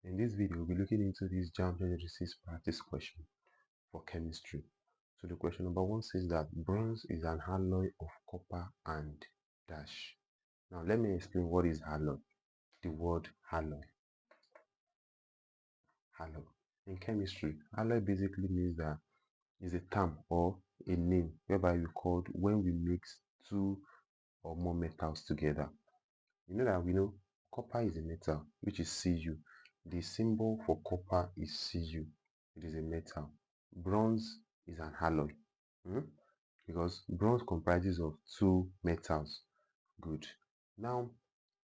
In this video, we'll be looking into this JAMB 2026 practice question for chemistry. So the question number 1 says that bronze is an alloy of copper and dash. Now let me explain what is alloy. The word alloy. Alloy. In chemistry, alloy basically means that is a term or a name whereby we called when we mix two or more metals together. You know that we know copper is a metal, which is Cu. The symbol for copper is Cu. It is a metal. Bronze is an alloy. Because bronze comprises of two metals. Good. Now,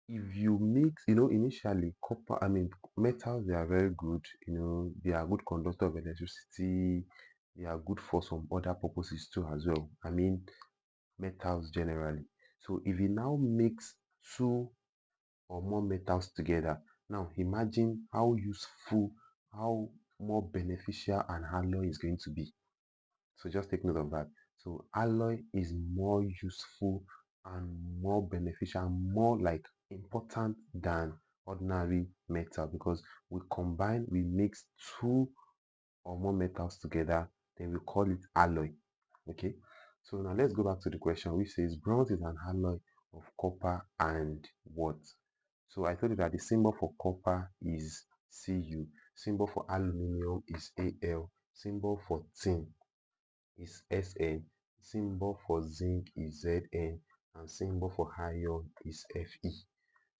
if you mix, initially metals, they are very good. They are good conductor of electricity. They are good for some other purposes too as well. Metals generally. So if you now mix two or more metals together. Now imagine how useful, how more beneficial an alloy is going to be. So just take note of that. So alloy is more useful and more beneficial, more like important than ordinary metal, because we mix two or more metals together, then we call it alloy. Okay, so now let's go back to the question which says bronze is an alloy of copper and what? So I told you that the symbol for copper is Cu, symbol for aluminium is Al, symbol for tin is Sn, symbol for zinc is Zn, and symbol for iron is Fe.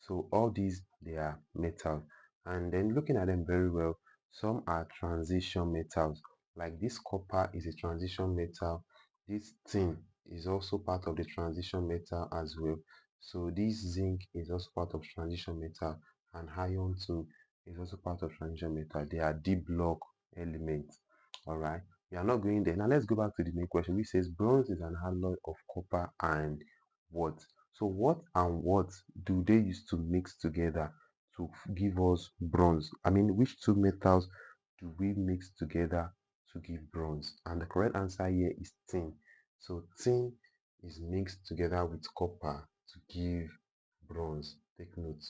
So all these, they are metals. And then looking at them very well, some are transition metals. Like this copper is a transition metal. This tin is also part of the transition metal as well. So this zinc is also part of transition metal, and iron too is also part of transition metal. They are D block elements. All right. We are not going there. Now let's go back to the main question, which says bronze is an alloy of copper and what? So what and what do they use to mix together to give us bronze? Which two metals do we mix together to give bronze? And the correct answer here is tin. So tin is mixed together with copper to give bronze. Take note.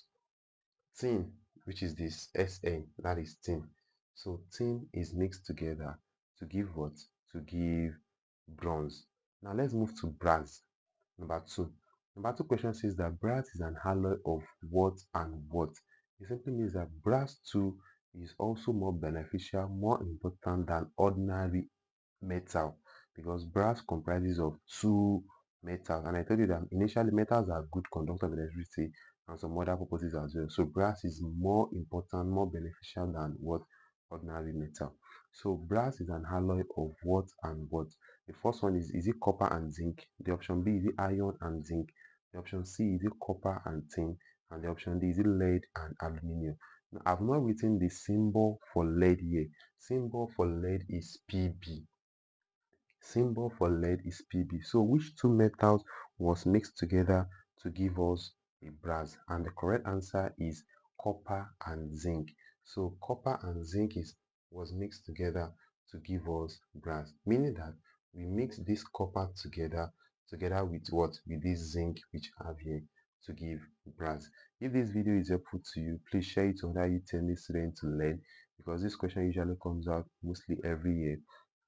Tin, which is this Sn, that is tin. So tin is mixed together to give what? To give bronze. Now let's move to brass. Number 2. Number 2 question says that brass is an alloy of what and what? It simply means that brass too is also more beneficial, more important than ordinary metal, because brass comprises of two metals, and I told you that initially metals are good conductor of electricity and some other purposes as well. So brass is more important, more beneficial than what? Ordinary metal. So brass is an alloy of what and what? The first one is it copper and zinc? The option B, is it iron and zinc? The option C, is it copper and tin? And the option D, is it lead and aluminium? Now, I've not written the symbol for lead here. Symbol for lead is Pb. Symbol for lead is Pb. So which two metals was mixed together to give us a brass? And the correct answer is copper and zinc. So copper and zinc was mixed together to give us brass, meaning that we mix this copper together with what? With this zinc which I have here to give brass. If this video is helpful to you, please share it to other UTME students to learn, because this question usually comes out mostly every year.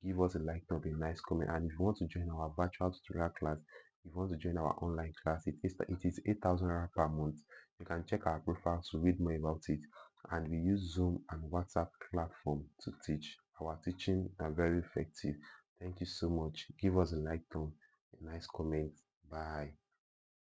Give us a like, drop a nice comment, and if you want to join our virtual tutorial class, if you want to join our online class, it is 8,000 naira per month. You can check our profile to read more about it, and we use Zoom and WhatsApp platform to teach. Our teaching are very effective. Thank you so much. Give us a like, a nice comment. Bye.